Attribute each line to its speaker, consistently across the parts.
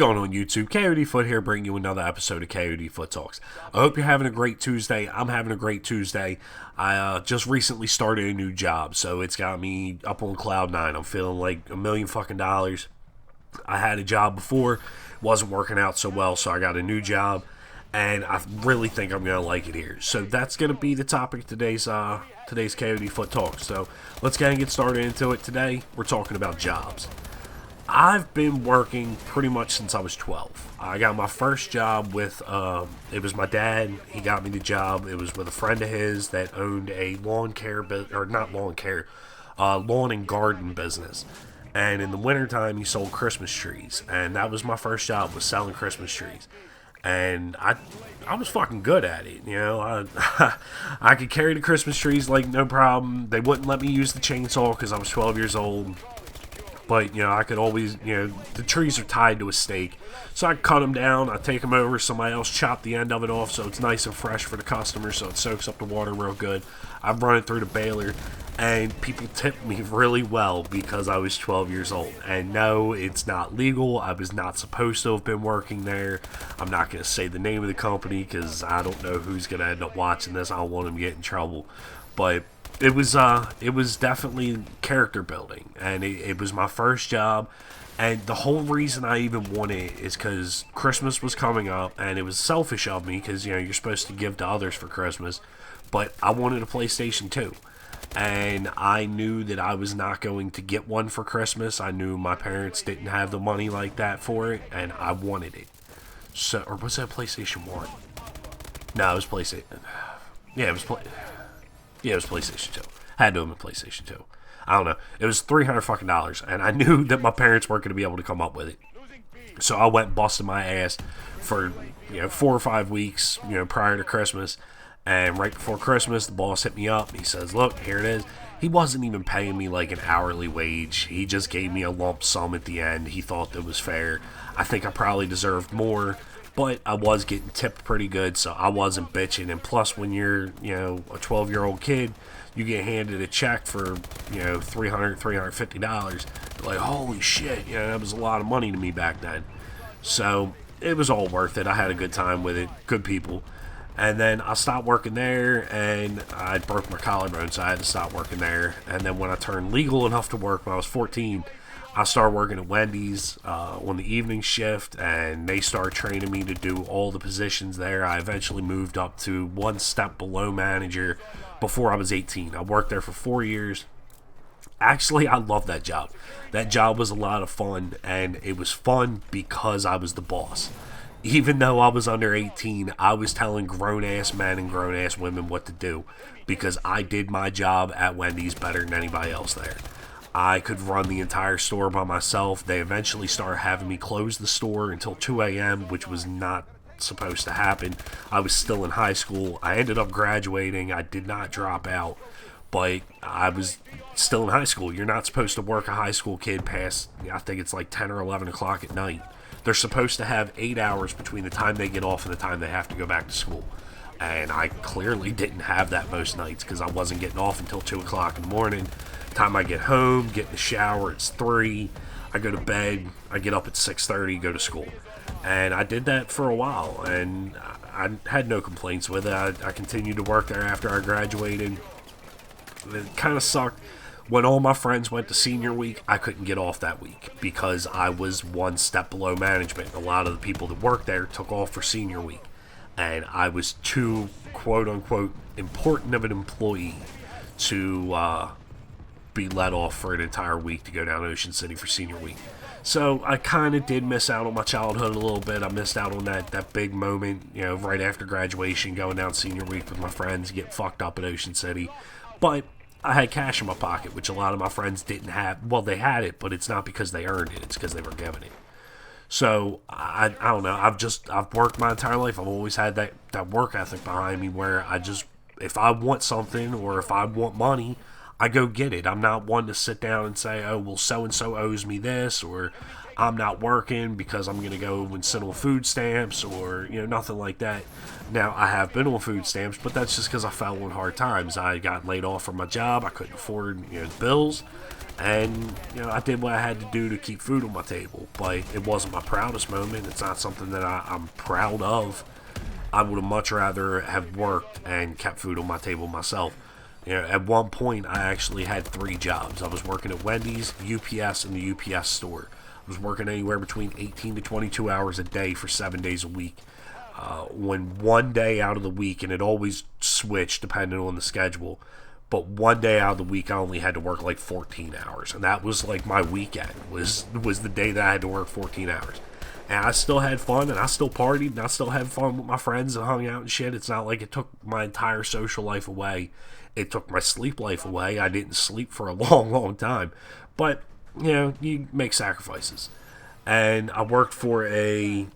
Speaker 1: going on YouTube? KoD Foot here, bringing you another episode of KoD Foot Talks. I hope you're having a great Tuesday. I'm having a great Tuesday. I just recently started a new job, so it's got me up on cloud nine. I'm feeling like $1 million fucking dollars. I had a job before, wasn't working out so well, so I got a new job, and I really think I'm gonna like it here. So that's gonna be the topic of today's KoD Foot Talk. So let's go ahead and get started into it. Today we're talking about jobs. I've been working pretty much since I was 12. I got my first job with, it was my dad. He got me the job. It was with a friend of his that owned a lawn and garden business. And in the wintertime, he sold Christmas trees. And that was my first job, was selling Christmas trees. And I was fucking good at it, you know. I could carry the Christmas trees like no problem. They wouldn't let me use the chainsaw because I was 12 years old. But, you know, I could always, you know, the trees are tied to a stake. So I cut them down, I take them over, somebody else chop the end of it off so it's nice and fresh for the customer, so it soaks up the water real good. I run it through the baler, and people tip me really well because I was 12 years old. And no, it's not legal. I was not supposed to have been working there. I'm not going to say the name of the company because I don't know who's going to end up watching this. I don't want them to get in trouble. But it was definitely character building, and it was my first job, and the whole reason I even wanted it is because Christmas was coming up, and it was selfish of me because, you know, you're supposed to give to others for Christmas, but I wanted a PlayStation 2, and I knew that I was not going to get one for Christmas. I knew my parents didn't have the money like that for it, and I wanted it. So, or was that PlayStation 1? No, it was PlayStation. Yeah, it was PlayStation 2. Had to have been PlayStation 2. I don't know. It was $300 fucking dollars, and I knew that my parents weren't going to be able to come up with it. So I went busting my ass for, 4 or 5 weeks, prior to Christmas. And right before Christmas, the boss hit me up. And he says, "Look, here it is." He wasn't even paying me like an hourly wage. He just gave me a lump sum at the end. He thought that was fair. I think I probably deserved more, but I was getting tipped pretty good, so I wasn't bitching. And plus, when you're, a 12-year-old kid, you get handed a check for, $350. Like, holy shit, that was a lot of money to me back then. So it was all worth it. I had a good time with it. Good people. And then I stopped working there, and I broke my collarbone, so I had to stop working there. And then when I turned legal enough to work when I was 14, I started working at Wendy's on the evening shift, and they started training me to do all the positions there. I eventually moved up to one step below manager before I was 18. I worked there for 4 years. Actually, I loved that job. That job was a lot of fun, and it was fun because I was the boss. Even though I was under 18, I was telling grown-ass men and grown-ass women what to do because I did my job at Wendy's better than anybody else there. I could run the entire store by myself. They eventually started having me close the store until 2 a.m., which was not supposed to happen. I was still in high school. I ended up graduating. I did not drop out, but I was still in high school. You're not supposed to work a high school kid past, I think it's like 10 or 11 o'clock at night. They're supposed to have 8 hours between the time they get off and the time they have to go back to school. And I clearly didn't have that most nights because I wasn't getting off until 2 o'clock in the morning. Time I get home, get in the shower, it's 3. I go to bed, I get up at 6:30, go to school. And I did that for a while, and I had no complaints with it. I continued to work there after I graduated. It kind of sucked. When all my friends went to senior week, I couldn't get off that week because I was one step below management. A lot of the people that worked there took off for senior week, and I was too, quote-unquote, important of an employee to be let off for an entire week to go down to Ocean City for senior week. So I kind of did miss out on my childhood a little bit. I missed out on that big moment, right after graduation, going down senior week with my friends, get fucked up at Ocean City. But I had cash in my pocket, which a lot of my friends didn't have. Well, they had it, but it's not because they earned it. It's because they were given it. So, I don't know. I've worked my entire life. I've always had that work ethic behind me where if I want something or if I want money, I go get it. I'm not one to sit down and say, oh, well, so-and-so owes me this, or I'm not working because I'm going to go and sit on food stamps or, nothing like that. Now, I have been on food stamps, but that's just because I fell on hard times. I got laid off from my job. I couldn't afford, the bills. And, I did what I had to do to keep food on my table. But it wasn't my proudest moment. It's not something that I'm proud of. I would have much rather have worked and kept food on my table myself. At one point, I actually had 3 jobs. I was working at Wendy's, UPS, and the UPS store. I was working anywhere between 18 to 22 hours a day for 7 days a week. When one day out of the week, and it always switched depending on the schedule, but one day out of the week I only had to work like 14 hours, and that was like my weekend, was the day that I had to work 14 hours. And I still had fun, and I still partied, and I still had fun with my friends and hung out and shit. It's not like it took my entire social life away. It took my sleep life away. I didn't sleep for a long, long time. But, you make sacrifices. And I worked for a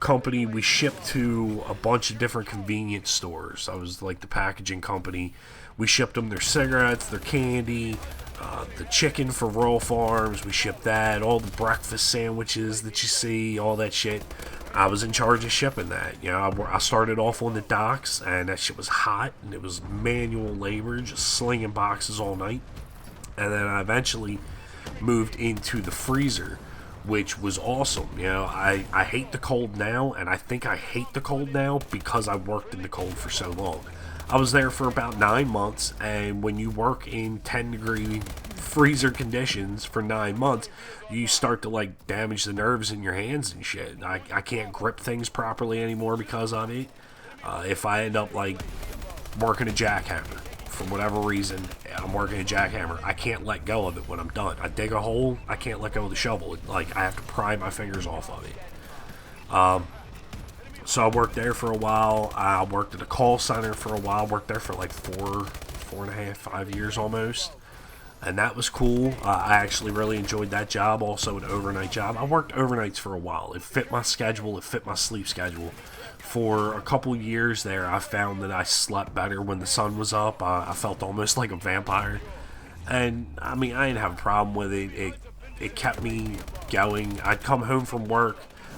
Speaker 1: company. We shipped to a bunch of different convenience stores. I was like the packaging company. We shipped them their cigarettes, their candy, the chicken for Royal Farms. We shipped that, all the breakfast sandwiches that you see, all that shit. I was in charge of shipping that. I started off on the docks, and that shit was hot, and it was manual labor, just slinging boxes all night. And then I eventually moved into the freezer, which was awesome. I hate the cold now, and I think I hate the cold now because I worked in the cold for so long. I was there for about 9 months, and when you work in 10-degree freezer conditions for 9 months, you start to damage the nerves in your hands and shit. I can't grip things properly anymore because of it. If I end up working a jackhammer, for whatever reason, I'm working a jackhammer, I can't let go of it when I'm done. I dig a hole, I can't let go of the shovel. I have to pry my fingers off of it. So I worked there for a while. I worked at a call center for a while. Worked there for 4.5, 5 years almost. And that was cool. I actually really enjoyed that job. Also an overnight job. I worked overnights for a while. It fit my schedule. It fit my sleep schedule. For a couple years there, I found that I slept better when the sun was up. I felt almost like a vampire. And, I didn't have a problem with it. It kept me going. I'd come home from work.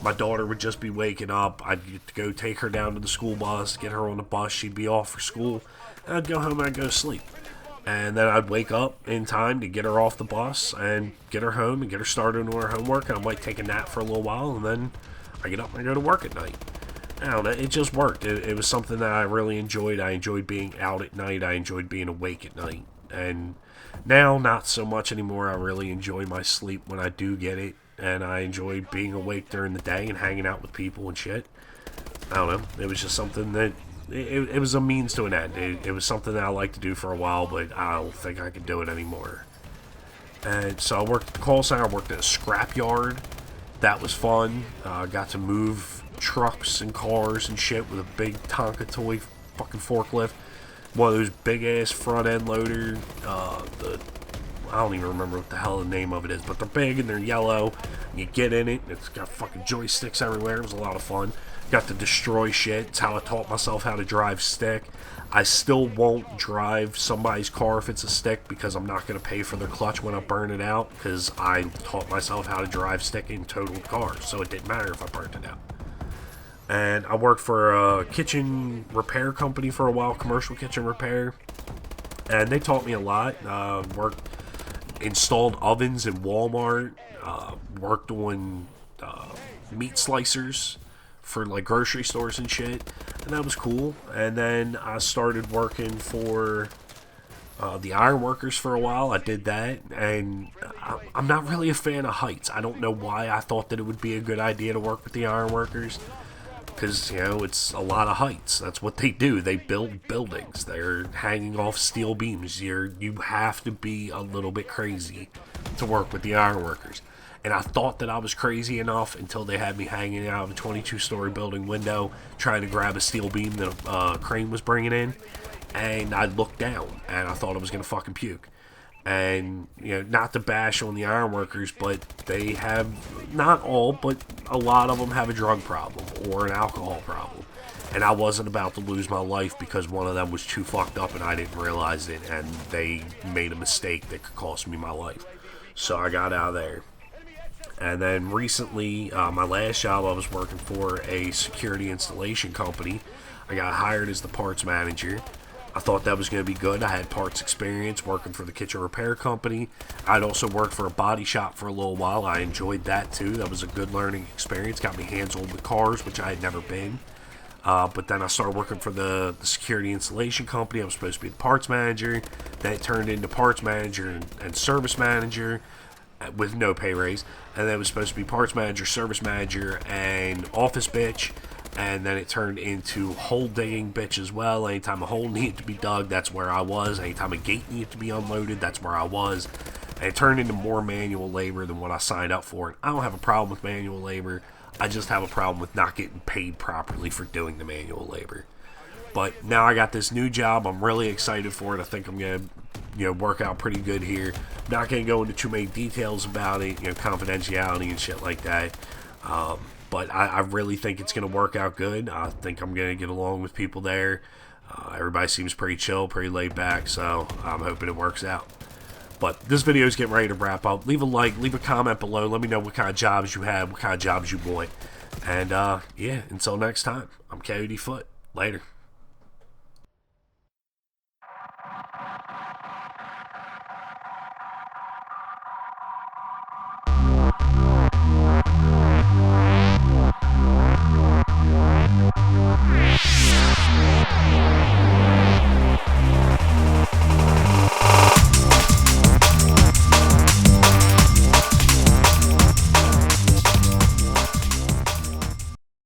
Speaker 1: My daughter would just be waking up. I'd get to go take her down to the school bus, get her on the bus. She'd be off for school. And I'd go home and I'd go to sleep. And then I'd wake up in time to get her off the bus and get her home and get her started on her homework. And I might take a nap for a little while, and then I get up and I go to work at night. I don't know, it just worked. It was something that I really enjoyed. I enjoyed being out at night. I enjoyed being awake at night. And now, not so much anymore. I really enjoy my sleep when I do get it. And I enjoy being awake during the day and hanging out with people and shit. I don't know. It was just something that... It was a means to an end. It was something that I liked to do for a while, but I don't think I could do it anymore. And so I worked at the call center. I worked at a scrapyard. That was fun. Got to move trucks and cars and shit with a big Tonka toy fucking forklift. One of those big-ass front-end loader. I don't even remember what the hell the name of it is, but they're big and they're yellow. You get in it, and it's got fucking joysticks everywhere. It was a lot of fun. Got to destroy shit. It's how I taught myself how to drive stick. I still won't drive somebody's car if it's a stick because I'm not going to pay for their clutch when I burn it out because I taught myself how to drive stick in totaled cars, so it didn't matter if I burnt it out. And I worked for a kitchen repair company for a while, commercial kitchen repair, and they taught me a lot. Installed ovens in Walmart, worked on meat slicers for grocery stores and shit, and that was cool. And then I started working for the ironworkers for a while. I did that, and I'm not really a fan of heights. I don't know why I thought that it would be a good idea to work with the ironworkers, because it's a lot of heights. That's what they do. They build buildings. They're hanging off steel beams. You have to be a little bit crazy to work with the ironworkers. And I thought that I was crazy enough until they had me hanging out of a 22-story building window trying to grab a steel beam that a crane was bringing in. And I looked down, and I thought I was going to fucking puke. And, not to bash on the ironworkers, but they have, not all, but a lot of them have a drug problem or an alcohol problem. And I wasn't about to lose my life because one of them was too fucked up and I didn't realize it, and they made a mistake that could cost me my life. So I got out of there. And then recently, my last job, I was working for a security installation company. I got hired as the parts manager. I thought that was going to be good. I had parts experience working for the kitchen repair company. I'd also worked for a body shop for a little while. I enjoyed that too. That was a good learning experience. Got me hands-on with cars, which I had never been. But then I started working for the security installation company. I was supposed to be the parts manager. Then it turned into parts manager and service manager with no pay raise. And then it was supposed to be parts manager, service manager, and office bitch. And then it turned into hole digging bitch as well. Anytime a hole needed to be dug, that's where I was. Anytime a gate needed to be unloaded, that's where I was. And it turned into more manual labor than what I signed up for. And I don't have a problem with manual labor. I just have a problem with not getting paid properly for doing the manual labor. But now I got this new job. I'm really excited for it. I think I'm going to work out pretty good here. I'm not going to go into too many details about it, confidentiality and shit like that. But I really think it's going to work out good. I think I'm going to get along with people there. Everybody seems pretty chill, pretty laid back, so I'm hoping it works out. But this video is getting ready to wrap up. Leave a like, leave a comment below. Let me know what kind of jobs you have, what kind of jobs you want. And, yeah, until next time, I'm KoD F0ot. Later.